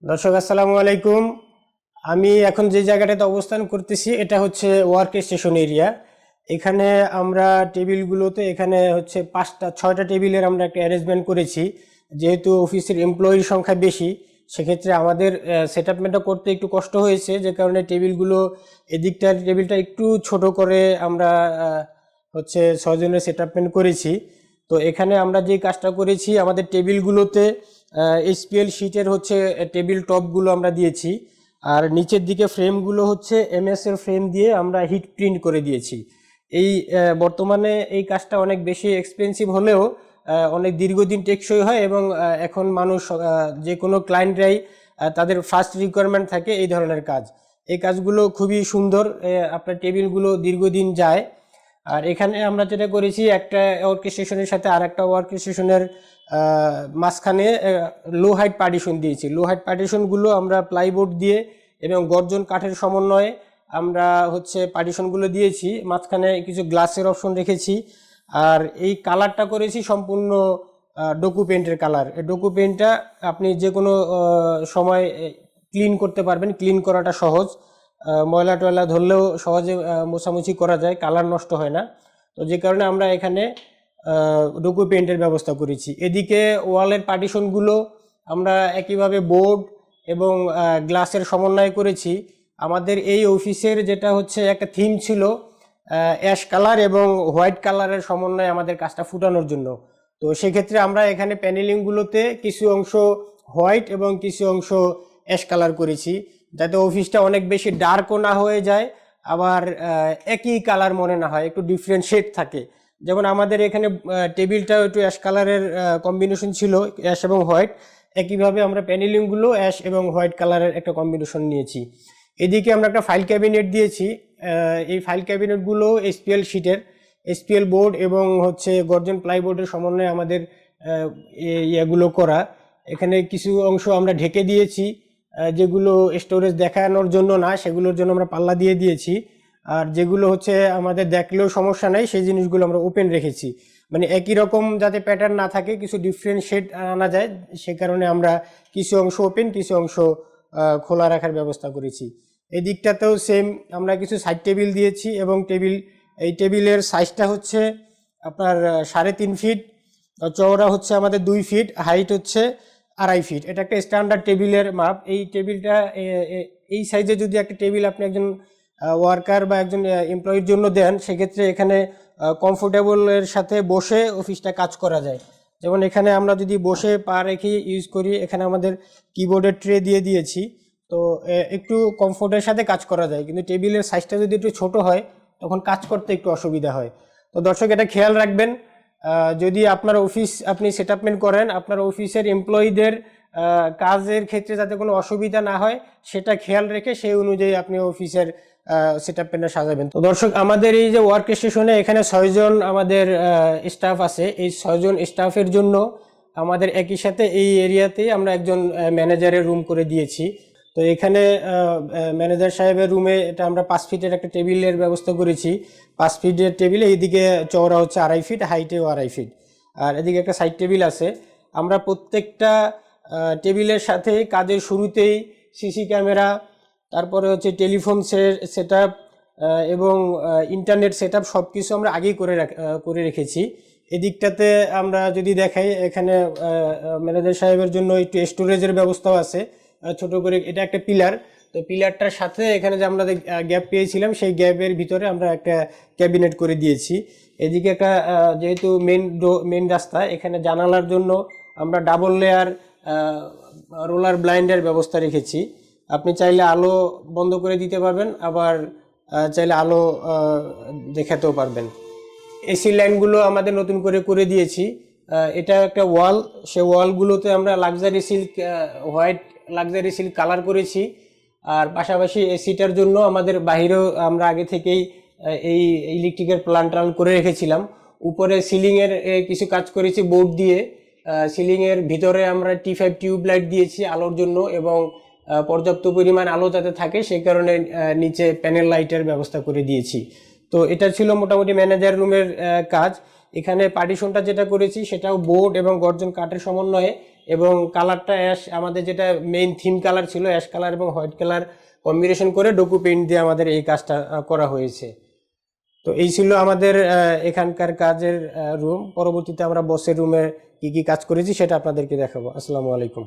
দর্শক আসসালামু আলাইকুম। আমি এখন যে জায়গাটাতে অবস্থান করতেছি এটা হচ্ছে ওয়ার্ক স্টেশন এরিয়া। এখানে আমরা টেবিলগুলোতে এখানে হচ্ছে 5-6টা টেবিলের আমরা একটা অ্যারেঞ্জমেন্ট করেছি। যেহেতু অফিসের এমপ্লয়ির সংখ্যা বেশি, সেক্ষেত্রে আমাদের সেটআপমেন্টটা করতে একটু কষ্ট হয়েছে, যে কারণে টেবিলগুলো এদিকটার টেবিলটা একটু ছোট করে আমরা হচ্ছে 6 জনের সেটআপমেন্ট করেছি। তো এখানে আমরা যে কাজটা করেছি, আমাদের টেবিলগুলোতে এইচপিএল শিটের হচ্ছে টেবিল টপগুলো আমরা দিয়েছি, আর নিচের দিকে ফ্রেমগুলো হচ্ছে এমএস এর ফ্রেম দিয়ে আমরা হিট প্রিন্ট করে দিয়েছি। এই বর্তমানে এই কাজটা অনেক বেশি এক্সপেন্সিভ হলেও অনেক দীর্ঘদিন টেকসই হয়, এবং এখন মানুষ যে কোনো ক্লায়েন্টরাই তাদের ফার্স্ট রিকোয়ারমেন্ট থাকে এই ধরনের কাজ। এই কাজগুলো খুবই সুন্দর, আপনার টেবিলগুলো দীর্ঘদিন যায়। আর এখানে আমরা যেটা করেছি, একটা ওয়ার্ক স্টেশনের সাথে আর একটা ওয়ার্ক স্টেশনের মাঝখানে লো হাইট পার্টিশন দিয়েছি। লো হাইট পার্টিশনগুলো আমরা প্লাইবোর্ড দিয়ে এবং গর্জন কাঠের সমন্বয়ে আমরা হচ্ছে পার্টিশনগুলো দিয়েছি। মাঝখানে কিছু গ্লাসের অপশন রেখেছি। আর এই কালারটা করেছি সম্পূর্ণ ডোকু পেইন্টের কালার। এই ডোকু পেইন্টটা আপনি যে কোনো সময় ক্লিন করতে পারবেন, ক্লিন করাটা সহজ। ময়লা টয়লা ধরলেও সহজে মোছামুছি করা যায়, কালার নষ্ট হয় না। তো যে কারণে আমরা এখানে ডোকু পেইন্টের ব্যবস্থা করেছি। এদিকে ওয়ালের পার্টিশনগুলো আমরা একইভাবে বোর্ড এবং গ্লাসের সমন্বয় করেছি। আমাদের এই অফিসের যেটা হচ্ছে একটা থিম ছিল অ্যাশ কালার এবং হোয়াইট কালারের সমন্বয়ে আমাদের কাজটা ফুটানোর জন্য। তো সেক্ষেত্রে আমরা এখানে প্যানেলিংগুলোতে কিছু অংশ হোয়াইট এবং কিছু অংশ অ্যাশ কালার করেছি, যাতে অফিসটা অনেক বেশি ডার্কও না হয়ে যায়, আবার একই কালার মনে না হয়, একটু ডিফারেন্ট শেড থাকে। যেমন আমাদের এখানে টেবিলটা একটু অ্যাশ কালারের কম্বিনেশন ছিল, অ্যাশ এবং হোয়াইট। একইভাবে আমরা প্যানেলিংগুলো অ্যাশ এবং হোয়াইট কালারের একটা কম্বিনেশন নিয়েছি। এদিকে আমরা একটা ফাইল ক্যাবিনেট দিয়েছি। এই ফাইল ক্যাবিনেটগুলো এসপিএল শিটের, এসপিএল বোর্ড এবং হচ্ছে গর্জন প্লাইবোর্ডের সমন্বয়ে আমাদের ইয়েগুলো করা। এখানে কিছু অংশ আমরা ঢেকে দিয়েছি, যেগুলো স্টোরেজ দেখানোর জন্য না, সেগুলোর জন্য আমরা পাল্লা দিয়ে দিয়েছি। আর যেগুলো হচ্ছে আমাদের দেখলেও সমস্যা নাই, সেই জিনিসগুলো আমরা ওপেন রেখেছি। মানে একই রকম যাতে প্যাটার্ন না থাকে, কিছু ডিফারেন্ট শেড আনা যায়, সে কারণে আমরা কিছু অংশ ওপেন, কিছু অংশ খোলা রাখার ব্যবস্থা করেছি। এই দিকটাতেও সেম, আমরা কিছু সাইড টেবিল দিয়েছি, এবং এই টেবিলের সাইজটা হচ্ছে আপনার 3.5 ফিট, চওড়া হচ্ছে আমাদের 2 ফিট, হাইট হচ্ছে 2.5 ফিট। এটা একটা স্ট্যান্ডার্ড টেবিলের মাপ। এই টেবিলটা এই সাইজে যদি একটা টেবিল আপনি একজন ওয়ার্কার বা একজন এমপ্লয়ির জন্য দেন, সেক্ষেত্রে এখানে কমফোর্টেবলের সাথে বসে অফিসটা কাজ করা যায়। যেমন এখানে আমরা যদি বসে পা রেখে ইউজ করি, এখানে আমাদের কিবোর্ডের ট্রে দিয়ে দিয়েছি, তো একটু কমফোর্টের সাথে কাজ করা যায়। কিন্তু টেবিলের সাইজটা যদি একটু ছোট হয়, তখন কাজ করতে একটু অসুবিধা হয়। তো দর্শক, এটা খেয়াল রাখবেন। যদি আপনার অফিস আপনি সেটআপমেন্ট করেন, আপনার অফিসের এমপ্লয়ীদের কাজের ক্ষেত্রে যাতে কোনো অসুবিধা না হয়, সেটা খেয়াল রেখে সেই অনুযায়ী আপনি অফিসের সেটআপমেন্টটা সাজাবেন। তো দর্শক, আমাদের এই যে ওয়ার্ক স্টেশনে এখানে 6 জন আমাদের স্টাফ আছে। এই 6 জন স্টাফের জন্য আমাদের একই সাথে এই এরিয়াতেই আমরা একজন ম্যানেজারের রুম করে দিয়েছি। তো এখানে ম্যানেজার সাহেবের রুমে এটা আমরা 5 ফিটের একটা টেবিলের ব্যবস্থা করেছি। 5 ফিটের টেবিলে এইদিকে চওড়া হচ্ছে 2.5 ফিট, হাইটেও 2.5 ফিট, আর এদিকে একটা সাইড টেবিল আছে। আমরা প্রত্যেকটা টেবিলের সাথে কাজের শুরুতেই সিসি ক্যামেরা, তারপরে হচ্ছে টেলিফোন সেটআপ এবং ইন্টারনেট সেটআপ সব কিছু আমরা আগেই করে রেখেছি। এদিকটাতে আমরা যদি দেখাই, এখানে ম্যানেজার সাহেবের জন্য একটু স্টোরেজের ব্যবস্থাও আছে ছোট করে। এটা একটা পিলার, তো পিলারটার সাথে এখানে যে আমরা গ্যাপ পেয়েছিলাম, সেই গ্যাপের ভিতরে আমরা একটা ক্যাবিনেট করে দিয়েছি। এদিকে একটা যেহেতু মেন রাস্তা, এখানে জানালার জন্য আমরা ডাবল লেয়ার রোলার ব্লাইন্ডের ব্যবস্থা রেখেছি। আপনি চাইলে আলো বন্ধ করে দিতে পারবেন, আবার চাইলে আলো দেখাতেও পারবেন। এসি লাইনগুলো আমাদের নতুন করে দিয়েছি। এটা একটা ওয়াল, সে ওয়ালগুলোতে আমরা luxury silk white luxury silk colour করেছি। আর পাশাপাশি এসিটার জন্য আমাদের বাহিরেও আমরা আগে থেকেই এই ইলেকট্রিকের প্ল্যান করে রেখেছিলাম। উপরে সিলিংয়ের কিছু কাজ করেছি বোর্ড দিয়ে। সিলিংয়ের ভিতরে আমরা T5 টিউব লাইট দিয়েছি আলোর জন্য, এবং পর্যাপ্ত পরিমাণ আলো যাতে থাকে সেই কারণে নিচে প্যানেল লাইটের ব্যবস্থা করে দিয়েছি। তো এটা ছিল মোটামুটি ম্যানেজার রুমের কাজ। এখানে পার্টিশনটা যেটা করেছি, সেটাও বোর্ড এবং গর্জন কাঠের সমন্বয়ে এবং কালারটা অ্যাশ, আমাদের যেটা মেইন থিম কালার ছিল অ্যাশ কালার এবং হোয়াইট কালার কম্বিনেশন করে ডোকু পেইন্ট দিয়ে আমাদের এই কাজটা করা হয়েছে। তো এই ছিল আমাদের এখানকার কাজের রুম। পরবর্তীতে আমরা বসের রুমে কি কি কাজ করেছি সেটা আপনাদেরকে দেখাবো। আসসালামু আলাইকুম।